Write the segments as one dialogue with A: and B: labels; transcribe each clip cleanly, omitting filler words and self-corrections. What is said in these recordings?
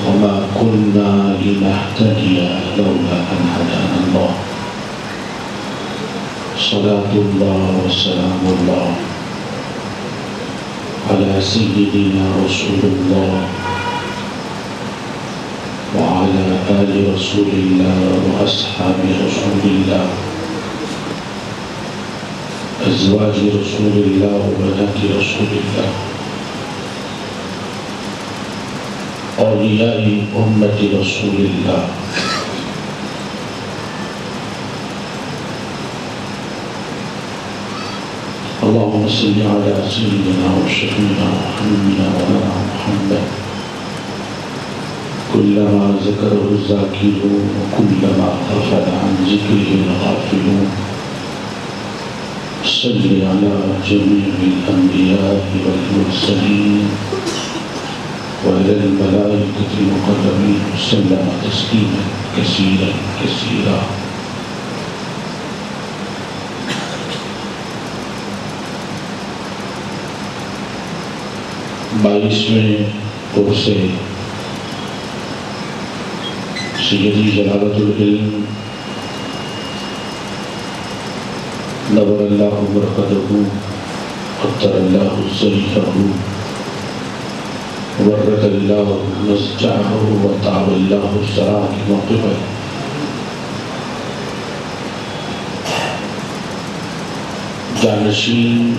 A: وما كنا لنهتدي لولا أن هدانا الله صلاة الله وسلام الله على سيدنا رسول الله وعلى آل رسول الله وأصحاب رسول الله أزواج رسول الله وبنات رسول الله اولیاء امت رسول اللہ اللهم صل على سيدنا وشفيعنا وحبيبنا ومولانا محمد كلما ذكره الذاكرون وكلما غفل عن ذكره الغافلون صل على جميع الأنبياء والمرسلين وعلى الملائكة المقربين وسلم تسليما كثيرا كثيرا. بائیسویں عرص سیدی جلالت العلم نور اللہ مرقدہ قطر اللہ ضریحہ ورد اللہ مسجعہ وطاب اللہ سراء کی موقع ہے. جانشین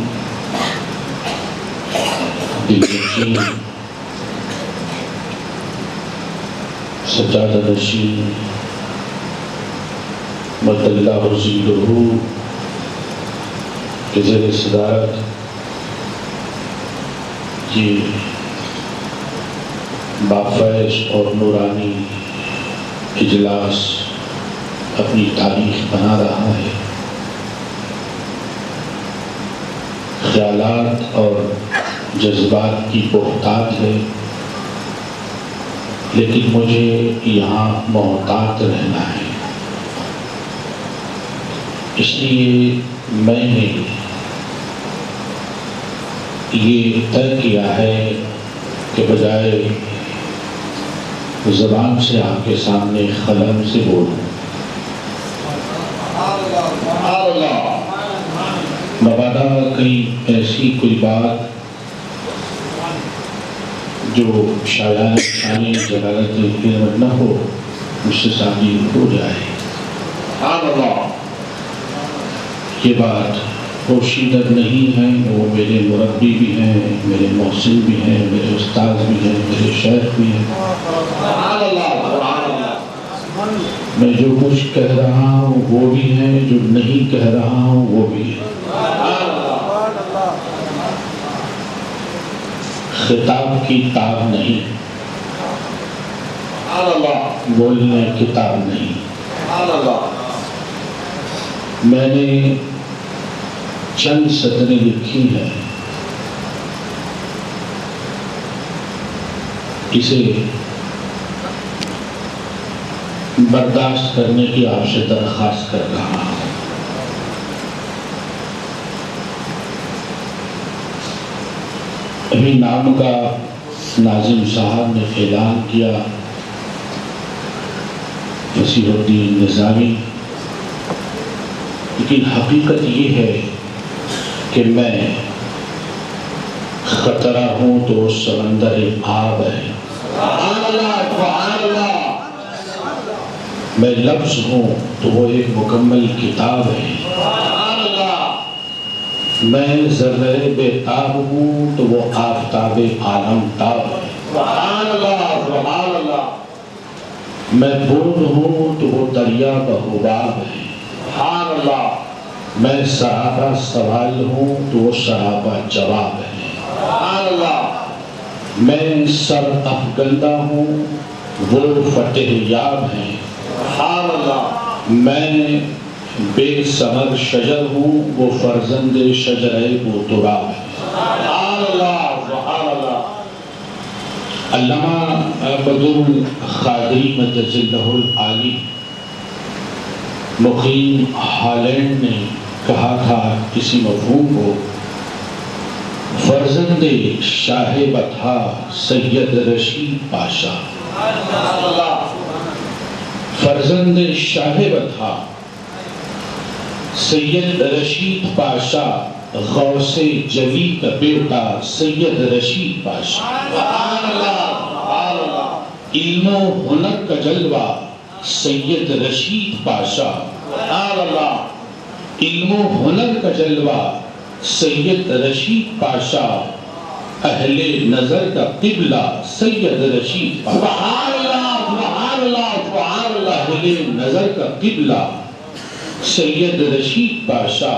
A: دلنشین سجادہ نشین مد اللہ ذلہ کے زیر صدارت یہ بافیض اور نورانی اجلاس اپنی تاریخ بنا رہا ہے. خیالات اور جذبات کی بہتات ہے، لیکن مجھے یہاں محتاط رہنا ہے. اس لیے میں نے یہ طے کیا ہے کہ بجائے زبان سے آپ کے سامنے قلم سے بولوں. مبادا کہیں ایسی کوئی بات جو شایان شان جلالت علم نہ ہو مجھ سے ثابت ہو جائے. یہ بات پوشیدہ نہیں ہے. وہ میرے مربی بھی ہیں، میرے محسن بھی ہیں، میرے استاد بھی ہیں، میرے شیخ بھی ہیں. میں جو کچھ کہہ رہا ہوں وہ بھی ہیں، جو نہیں کہہ رہا ہوں وہ بھی ہے. خطاب کی تاب نہیں، بولنے کتاب نہیں. میں نے چند سطریں لکھی ہیں، اسے برداشت کرنے کی آپ سے درخواست کر رہا ہوں. ابھی نام کا ناظم صاحب نے اعلان کیا، فصیح الدین نظامی، لیکن حقیقت یہ ہے کہ میں خطرہ ہوں تو سمندر آب ہے. میں لفظ ہوں تو وہ ایک مکمل کتاب ہے. میں ذرہ بے تاب ہوں تو وہ آفتاب عالم تاب ہے. میں بوند ہوں تو وہ دریا بحباب ہے. میں سرابہ سوال ہوں تو وہ سرابہ جواب ہے. میں سر افگندہ ہوں وہ فتح یاب ہیں. میں بے ثمر شجر ہوں وہ فرزند شجرہ بوتراب ہے. علامہ بدر القادری مجدہ العالی مقیم ہالینڈ نے کہا تھا کسی مفہوم کو، فرزند شاہ بطحا سید رشید پاشا. فرزند شاہ بطحا سید رشید پاشا غوث جلی کا بیٹا سید رشید پاشا علم و ہنر کا جلوہ سید رشید پاشا علم و ہنر کا جلوہ سید رشید پاشا اہل نظر کا قبلہ سید رشید پاشا اہل نظر کا قبلہ سید رشید پاشا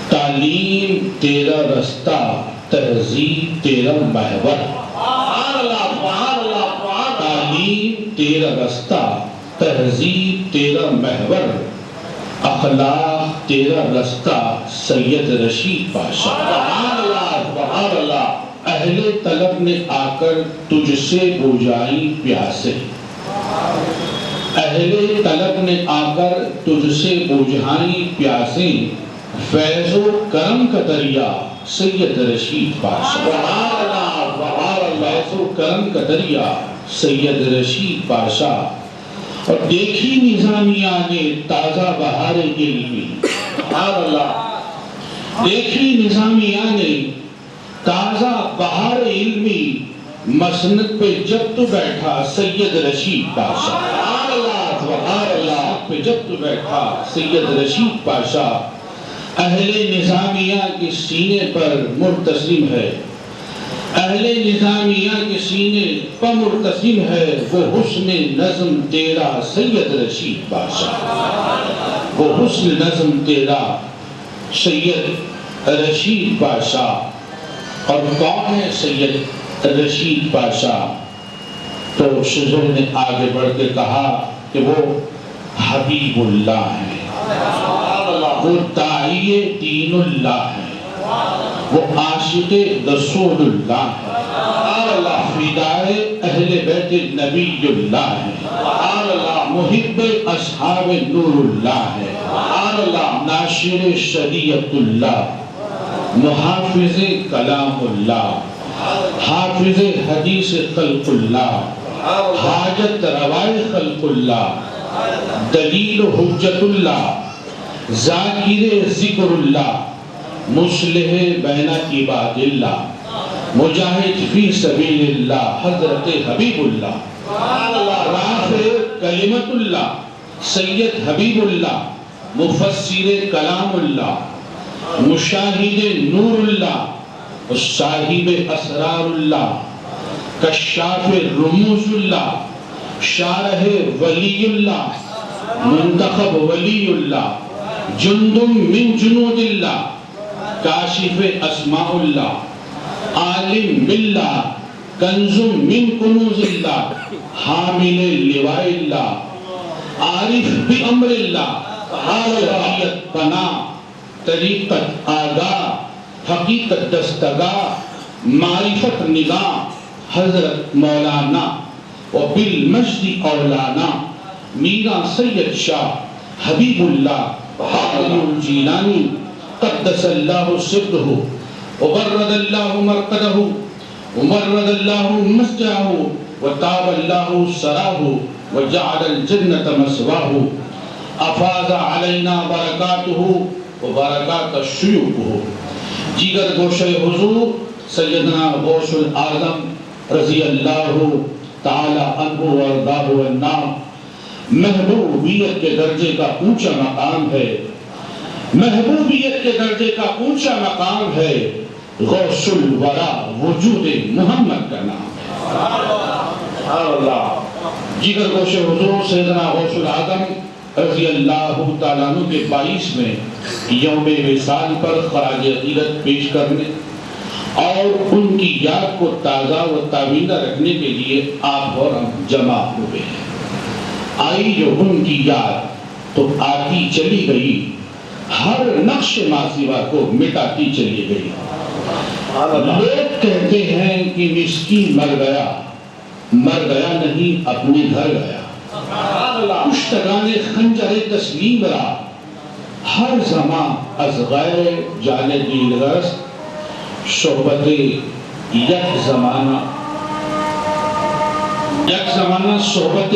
A: تعلیم تیرا رستہ تہذیب تیرا محور تعلیم تیرا رستہ تہذیب تیرا محور اخلاق تیرا رستہ سید رشید پاشا اہل طلب نے آ کر تجھ سے بجھائی پیاسے اہل طلب نے آ کر تجھ سے بجھائی پیاسیں فیض و کرم کا دریا سید رشید پاشا فیض و کرم کا دریا سید رشید پاشا اور دیکھی نظامیہ نے تازہ بہار علمی دیکھی نظامیہ نے تازہ بہار علمی مسند پہ جب تو بیٹھا سید رشید پاشا پہ جب تو بیٹھا سید رشید پاشا اہل نظامیہ کے سینے پر مرتسم ہے اہل نظامیہ کے سینے پر مرتسم ہے وہ حسن نظم تیرا سید رشید پاشا وہ حسن نظم تیرا سید رشید پاشا اور کون ہے سید رشید پاشا تو شجر نے آگے بڑھ کے کہا کہ وہ حبیب اللہ ہے وہ داعی دین اللہ ہے وہ عاشق رسول اللہ ہے فدائے اہل بیت نبی اللہ ہے محب اصحاب نور اللہ ہے ناشر شریعت اللہ محافظ کلام اللہ حافظ حدیث خلق اللہ حاجت روائے خلق اللہ دلیل حجت اللہ ذاکر ذکر اللہ مصلح بین عباد اللہ مجاہد فی سبیل اللہ حضرت حبیب اللہ رافع کلمت اللہ سید حبیب اللہ مفسر کلام اللہ مشاہد نور اللہ صاحب اسرار اللہ کشاف رموز اللہ شارح ولی اللہ منتخب ولی اللہ جندم من جنود اللہ کاشف اسماء اللہ عالم باللہ کنز من کنوز اللہ حامل لواء اللہ عارف بامر اللہ حالیت پناہ طریقت آگاہ حقیقت دستگاہ معرفت نگاہ حضرت مولانا وبالمجد اولانا میرا سید شاہ حبیب اللہ حاضر الجیلانی قدس اللہ سرہ وبرد اللہ مرقدہ ومرد اللہ مسجعہ وطاب اللہ سراہ وجعل الجنة مسواہ افاظ علینا برکاتہ وبرکات الشیوخ جگر گوشہ حضور سیدنا غوث العظم رضی اللہ تعالی عنہ وارضاہ والنام محبوبیت کے درجے کا اونچا مقام ہے محبوبیت کے درجے کا اونچا مقام ہے غوث الورا وجود محمد کا نام ہے اللہ جگر گوش حضور سیدنا غوث العظم رضی اللہ تعالیٰ عنہ کے 22 میں یوم وصال پر خراج عقیدت پیش کرنے اور ان کی یاد کو تازہ و تابیدہ رکھنے کے لیے آپ اور ہم جمع ہوئے ہیں آئی جو ان کی یاد تو آتی چلی گئی ہر نقش ماسیوا کو مٹاتی چلی گئی لوگ کہتے ہیں کہ مسکین مر گیا نہیں اپنے گھر گیا کشتگان خنجر تسلیم را ہر زمان از غیر جان دیلگرست، صحبت یک زمانہ یک زمانہ صحبت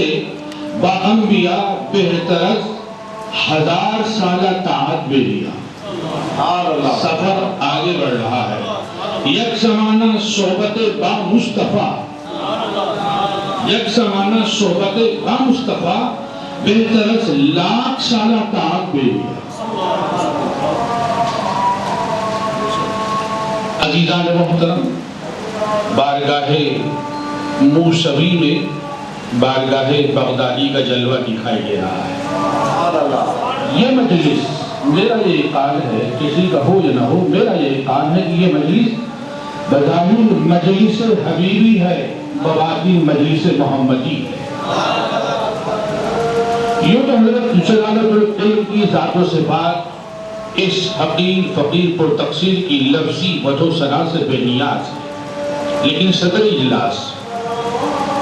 A: با انبیاء بہتر از 1000 سالہ طاعت بے لیا. سفر آگے بڑھ رہا ہے. یک زمانہ صحبت با مصطفیٰ، یک زمانہ صحبت با مصطفیٰ بہتر از 1,00,000 سالہ طاعت بے لیا. عزیزان محترم، بارگاہ موسوی میں بارگاہ بغدادی کا جلوہ دکھائی دے رہا ہے. یہ مجلس، میرا یہ اقرار ہے، کسی کا ہو یا نہ ہو، میرا یہ اقرار ہے کہ یہ مجلس بظاہر مجلس حبیبی ہے، بباطن مجلس محمدی ہے. یوں تو حضرت جلالت العلم کی ذات و صفات اس حقیر فقیر پر تقصیر کی لفظی وجہ و ثنا سے بے نیاز ہے، لیکن صدر اجلاس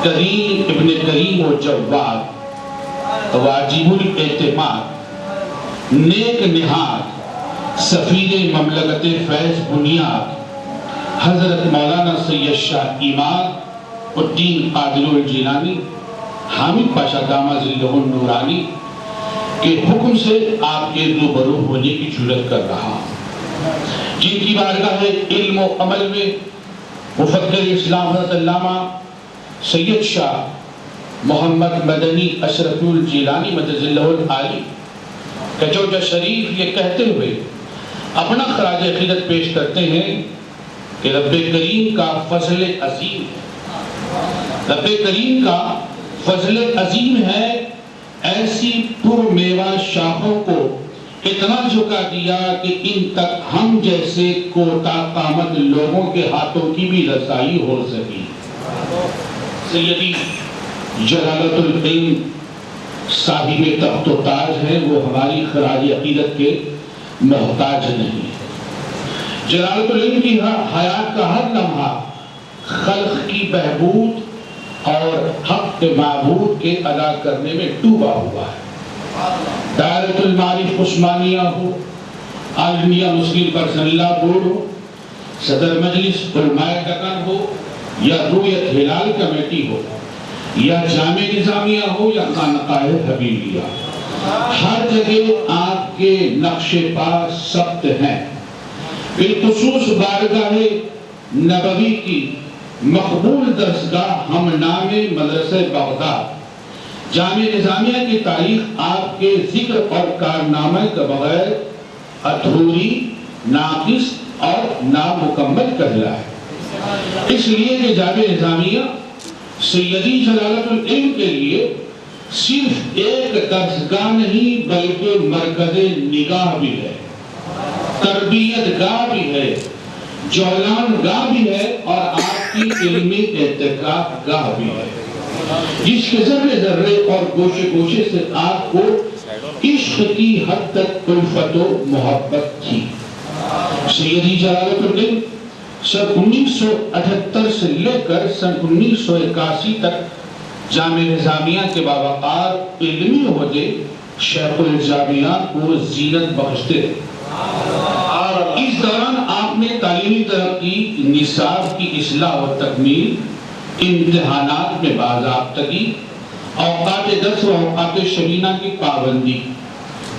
A: کریم ابن کریم و جواد، واجب الاعتماد، نیک نہاد، سفیر مملکت فیض بنیاد، حضرت مولانا سید شاہ اماد الدین قادر الجیلانی حامد پاشا دامہ ظلہ النورانی کے حکم سے آپ کے روبرو ہونے کی جرات کر رہا ہوں، جن کی بارگاہ علم و عمل میں مفکر اسلام حضرت علامہ سید شاہ محمد مدنی اشرف الجیلانی مدد اللہ العالی کچوجہ شریف یہ کہتے ہوئے اپنا خراج عقیدت پیش کرتے ہیں کہ رب کریم کا فضل عظیم ہے، رب کریم کا فضل عظیم ہے، ایسی پر میوہ شاخوں کو اتنا جھکا دیا کہ ان تک ہم جیسے کوتا قامت لوگوں کے ہاتھوں کی بھی رسائی ہو سکی. سیدی جلالت العلم صاحب تخت و تاج ہے، وہ ہماری خراج عقیدت کے محتاج نہیں. جلالت العلم کی حیات کا ہر لمحہ خلق کی بہبود اور حق معبود کے ادا کرنے میں ڈوبا ہوا ہے. دائرۃ المعارف عثمانیہ ہو، عالمیہ مسلم پرسنلہ بورڈ ہو، صدر مجلس علماء دکن ہو، یا رویت ہلال کمیٹی ہو، یا جامع نظامیہ ہو، یا خانقاہ حبیبیہ، ہر جگہ آپ کے نقش پا ثبت ہیں. بالخصوص بارگاہ نبوی کی مقبول درسگاہ ہم نام مدرسہ بغداد جامع نظامیہ کی تاریخ آپ کے ذکر اور کارنامے کے بغیر ادھوری، ناقص اور نامکمل کہلا ہے. اس لیے کہ جامع نظامیہ سیدی جلالت العلم کے لیے صرف ایک درسگاہ نہیں بلکہ مرکز نگاہ بھی ہے، تربیت گاہ بھی ہے، جولان گاہ بھی ہے، اور آپ کی علمی اعتقاد گاہ بھی ہے، جس کے ذرے ذرے اور گوشے گوشے سے آپ کو عشق کی حد تک الفت و محبت تھی. سیدی جلالت العلم سن 1978 سے لے کر سن 1981 تک جامع نظامیہ کے باوقار علمی عہدے شیخ الجامعہ کو زینت بخشتے رہے. اس دوران آپ نے تعلیمی ترقی، نصاب کی اصلاح و تکمیل، امتحانات میں باضابطگی، اوقات درس و اوقات شبینہ کی پابندی،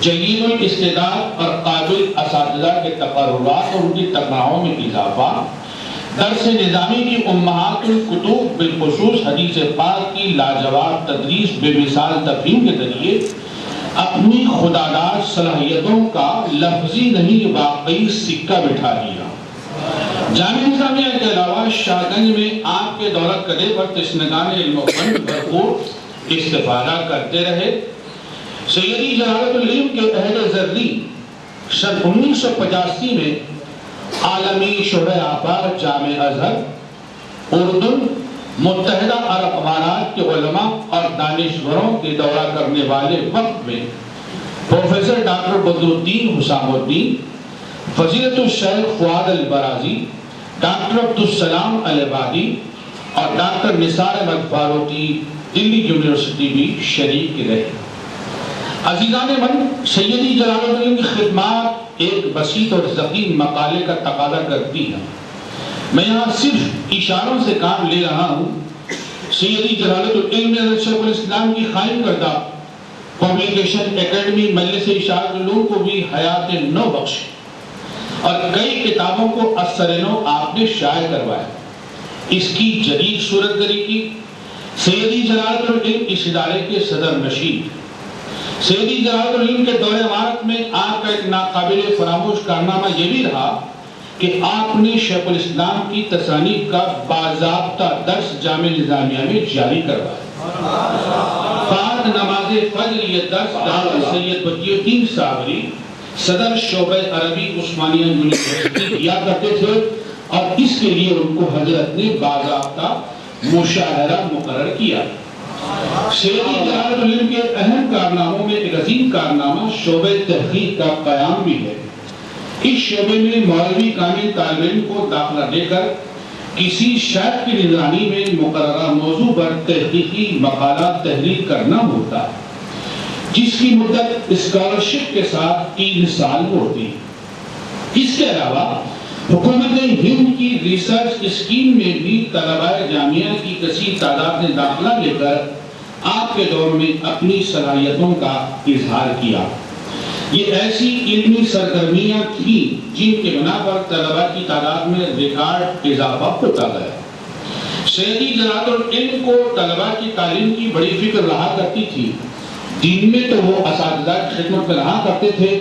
A: جلیل الاستعداد اور قابل اساتذہ کے تقررات اور ان کی تنخواہوں میں اضافہ، درس نظامی کی امہات الکتب بالخصوص حدیث پاک کی لاجواب تدریس بے مثال تفہیم کے ذریعے اپنی خداداد صلاحیتوں کا لفظی نہیں واقعی سکہ بٹھا دیا. جامع نظامیہ کے علاوہ شاہ گنج میں آپ کے دولت کدے پر تشنگان علم و فن بھرپور استفادہ کرتے رہے. سیدی جلالت العلم کے عہد زرعی سن 1985 میں عالمی شعبہ آفاق جامع ازہر، اردن، متحدہ عرب امارات کے علماء اور دانشوروں کے دورہ کرنے والے وقت میں پروفیسر ڈاکٹر بدر الدین حسام الدین، فضیلت الشیخ فؤاد البرازی، ڈاکٹر عبدالسلام العبادی اور ڈاکٹر نثار احمد فاروقی دلی یونیورسٹی بھی شریک رہے. عزیزان من، سیدی جلالت العلم کی خدمات ایک بسیط اور ضخیم مقالے کا تقاضا کرتی ہے. میں یہاں صرف اشاروں سے کام لے رہا ہوں سیدی جلالت العلم حضرت شیخ الاسلام کی قائم کردہ پبلیکیشن اکیڈمی مجلس اشاعت العلوم کو بھی حیات نو بخشی اور کئی کتابوں کو اثر نو آپ نے شائع کروایا، اس کی جدید صورت گری کی۔ سیدی جلالت العلم اس ادارے کے صدر نشین۔ سیدی جلالت العلم کے دور امارت میں آپ کا ایک ناقابل فراموش کارنامہ یہ بھی رہا کہ آپ نے شیخ الاسلام کی تصانیف کا باضابطہ درس جامع نظامیہ میں جاری کروایا۔ بعد نماز فجر یہ درس ڈاکٹر سید بدیع الدین صابری صدر شعبہ عربی عثمانیہ یونیورسٹی دیا کرتے تھے اور اس کے لیے ان کو حضرت نے باضابطہ مشاہرہ مقرر کیا۔ سیدی جلالت العلم کے اہم کارناموں میں ایک عظیم کارنامہ شعبہ تحقیق کا قیام بھی ہے۔ اس شعبے میں مولوی کامل طالب علم کو داخلہ دے کر کسی شیخ کی نگرانی میں مقررہ موضوع پر تحقیقی مقالات تحریر کرنا ہوتا ہے، جس کی مدت اسکالرشپ کے ساتھ 3 سال ہوتی ہے۔ اس کے علاوہ حکومت ہند کی ریسرچ اسکیم میں بھی طلباء جامعہ کی کثیر تعداد نے داخلہ لے کر آپ کے دور میں اپنی صلاحیتوں کا اظہار کیا۔ یہ ایسی علمی سرگرمیاں تھیں جن کے بنا پر طلباء کی تعداد میں ریکارڈ اضافہ ہوتا گیا۔ سیدی جلالت العلم کو طلباء کی تعلیم کی بڑی فکر رہا کرتی تھی۔ دن میں تو وہ اساتذہ کی خدمت میں رہا کرتے تھے،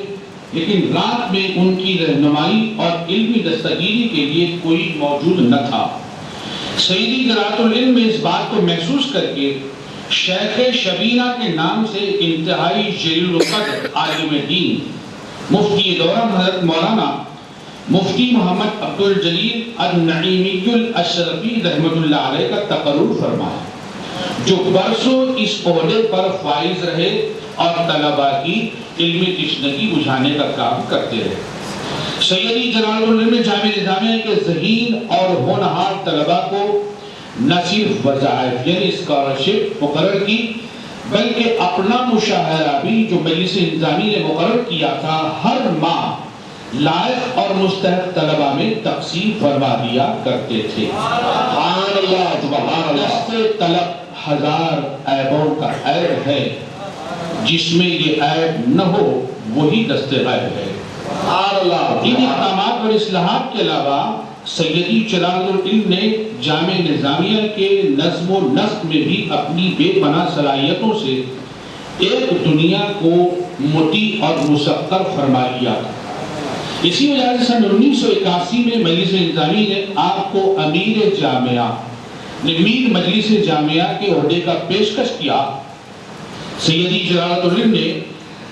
A: لیکن رات میں ان کی رہنمائی اور علمی دستگیری کے لیے کوئی موجود نہ تھا۔ سیدی جلالت العلم میں اس بات کو محسوس کر کے شیخ شبینہ کے نام سے انتہائی جلیل القدر عالم دین مفتی دورہ حضرت مولانا مفتی محمد عبد الجلیل النعیمی الاشرفی رحمۃ اللہ علیہ کا تقرر فرمایا، جو برسوں اس عہدے پر فائز رہے اور طلباء کی علمی تشنگی بجھانے کا کام کرتے رہے۔ سیدی جلالت العلم نے جامع نظامیہ کے ذہین اور ہونہار طلباء کو نہ صرف وظائف یعنی اسکالرشپ مقرر کی، بلکہ اپنا مشاہرہ بھی جو مجلس انتظامی نے مقرر کیا تھا ہر ماہ لائق اور مستحق طلباء میں تقسیم فرما دیا کرتے تھے۔ سبحان اللہ سبحان اللہ۔ دست طلب 1000 عیبوں کا عیب ہے، جس میں یہ عیب نہ ہو وہی دست عیب ہے۔ ان اقدامات اور اصلاحات کے علاوہ سیدی جلالت العلم نے جامع نظامیہ کے نظم و نسق میں بھی اپنی بے پناہ صلاحیتوں سے ایک دنیا کو مطیع اور مسخر فرما لیا۔ اسی وجہ سے سن 1981 میں مجلس انتظامی نے آپ کو امیر جامعہ میر مجلس جامعہ کے عہدے کا پیشکش کیا۔ سیدی جلالت العلم نے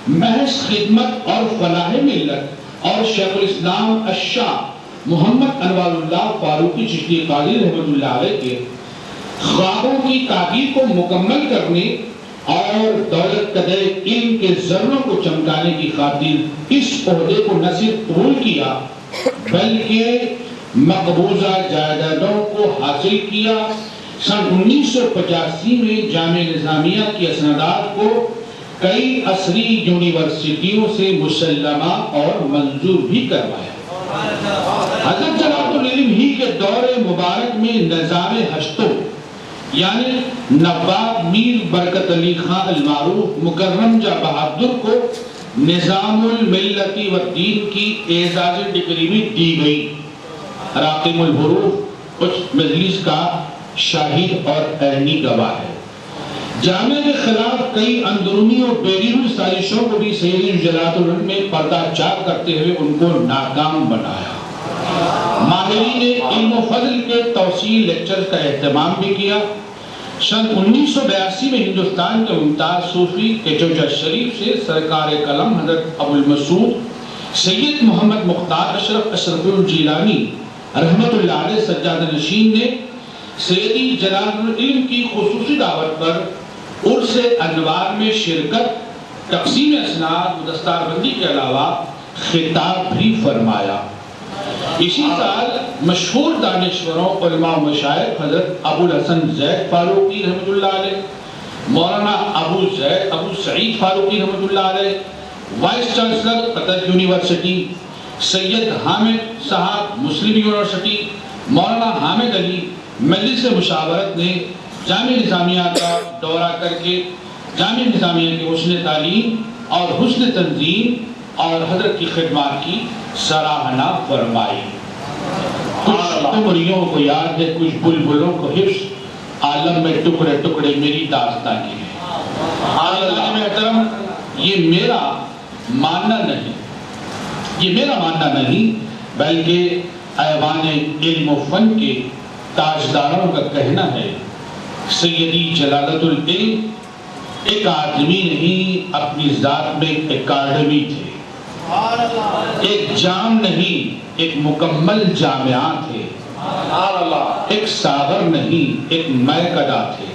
A: محض خدمت اور فلاح ملت اور شیخ الاسلام الشاہ محمد انوار اللہ فاروقی چشتی قادری رحمۃ اللہ علیہ کے خوابوں کی تعبیر کو مکمل کرنے اور دولت قدر علم کے ذروں کو چمکانے کی خاطر اس عہدے کو نہ صرف قبول کیا بلکہ مقبوضہ جائیدادوں کو حاصل کیا۔ سن 1985 میں جامع نظامیہ کی اسنادات کو کئی عصری یونیورسٹیوں سے مسلمہ اور منظور بھی کروایا۔ حضرت جلالت العلم ہی کے دور مبارک میں نظام ہشتوں یعنی نواب میر برکت علی خان المعروف مکرم جاں بہادر کو نظام الملتی والدین کی اعزازی ڈگری بھی دی گئی۔ راقم الحروف کچھ مجلس کا شاہد اور عینی گواہ ہے۔ جامعہ کے خلاف کئی اندرونی اور بیرونی سازشوں کو بھی سیدی جلالت العلم میں پردہ چاک کرتے ہوئے ان کو ناکام بنایا۔ ماہرین علم و فضل کے توسیع لیکچر کا اہتمام بھی کیا۔ سن 1982 میں ہندوستان کے ممتاز صوفی ایچوجا شریف سے سرکار قلم حضرت ابو المسعود سید محمد مختار اشرف الجیلانی رحمت اللہ علیہ سجادہ نشین نے سیدی جلالت العلم کی خصوصی دعوت پر عرس انوار میں شرکت، تقسیم اسناد و دستار بندی کے علاوہ خطاب بھی فرمایا۔ اسی سال مشہور دانشوروں علماء و مشائخ حضرت ابو الحسن زید فاروقی رحمۃ اللہ علیہ، مولانا ابو سعید فاروقی رحمۃ اللہ علیہ، وائس چانسلر قطر یونیورسٹی سید حامد صاحب مسلم یونیورسٹی، مولانا حامد علی مجلس مشاورت نے جامعہ نظامیہ کا دورہ کر کے جامعہ نظامیہ کی حسن تعلیم اور حسن تنظیم اور حضرت کی خدمات کی سراہنا فرمائی۔ کچھ عمریوں کو یاد ہے، کچھ بلبلوں کو حفظ، عالم میں ٹکڑے ٹکڑے میری داستان کی ہے۔ عالم محترم، یہ میرا ماننا نہیں بلکہ ایوان علم و فن کے تاجداروں کا کہنا ہے۔ سیدی جلالت العلم ایک آدمی نہیں، اپنی ذات میں ایک اکیڈمی تھے، ایک جام نہیں، ایک مکمل جامعہ تھے، ایک ساغر نہیں، ایک میکدہ تھے۔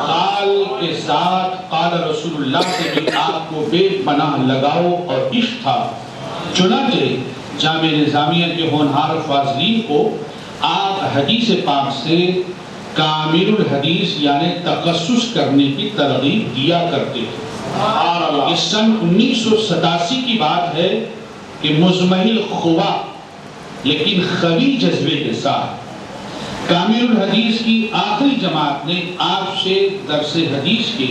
A: قال کے ساتھ قال رسول اللہ سے بھی آپ کو بے پناہ لگاؤ اور عشق تھا، چنانچہ جامعہ نظامیہ کے ہونہار فاضلین کو آپ حدیث پاک سے کامل الحدیث یعنی تخصص کرنے کی ترغیب دیا کرتے تھے۔ اس سن 1987 کی بات ہے کہ مزمحل خوا لیکن خوی جذبے کے ساتھ کامل الحدیث کی آخری جماعت نے آپ سے درس حدیث کے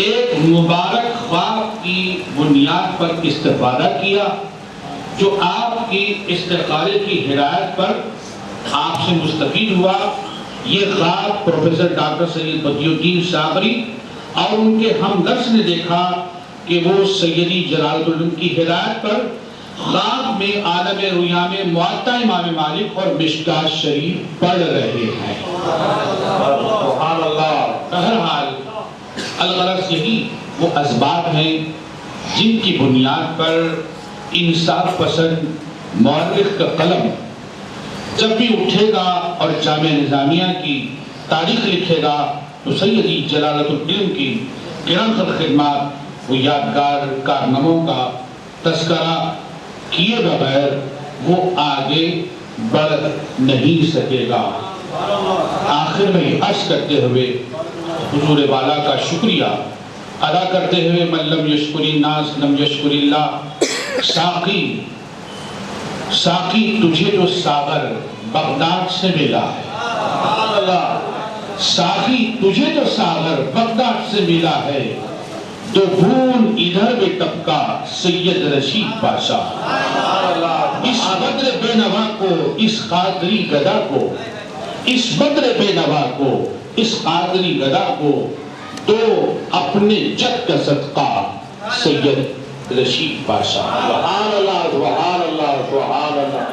A: ایک مبارک خواب کی بنیاد پر استفادہ کیا، جو آپ کی استخارے کی ہدایت پر آپ سے مستفید ہوا۔ یہ خواب پروفیسر ڈاکٹر سید بدی الدین صابری اور ان کے ہمدرس نے دیکھا کہ وہ سیدی جلالت العلم کی ہدایت پر خواب میں عالم رؤیا میں موطا امام مالک اور مشکوٰۃ شریف پڑھ رہے ہیں۔ سبحان اللہ۔ بہرحال الغرض یہی وہ اسباب ہیں جن کی بنیاد پر انصاف پسند مورخ کا قلم جب بھی اٹھے گا اور جامعہ نظامیہ کی تاریخ لکھے گا تو سیدی جلالت العلم کی گران خدمات وہ یادگار کارناموں کا تذکرہ کیے بغیر وہ آگے بڑھ نہیں سکے گا۔ آخر میں عرض کرتے ہوئے حضور والا کا شکریہ ادا کرتے ہوئے من لم یشکر الناس لم یشکر اللہ، ساقی تجھے تو ساغر بغداد سے ملا ہے، ساقی تجھے تو ساغر بغداد سے ملا ہے، تو بھون ادھر بھی طبقہ سید رشید بادشاہ۔ اس بدر بے نوا کو، اس قادری گدا کو، اس بدر بے نوا کو، اس قادری گدا کو تو اپنے جد کا صدقہ سید رشید بادشاہ۔ سبحان اللہ سبحان اللہ سبحان اللہ۔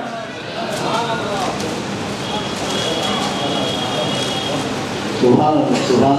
B: سبحان اللہ سبحان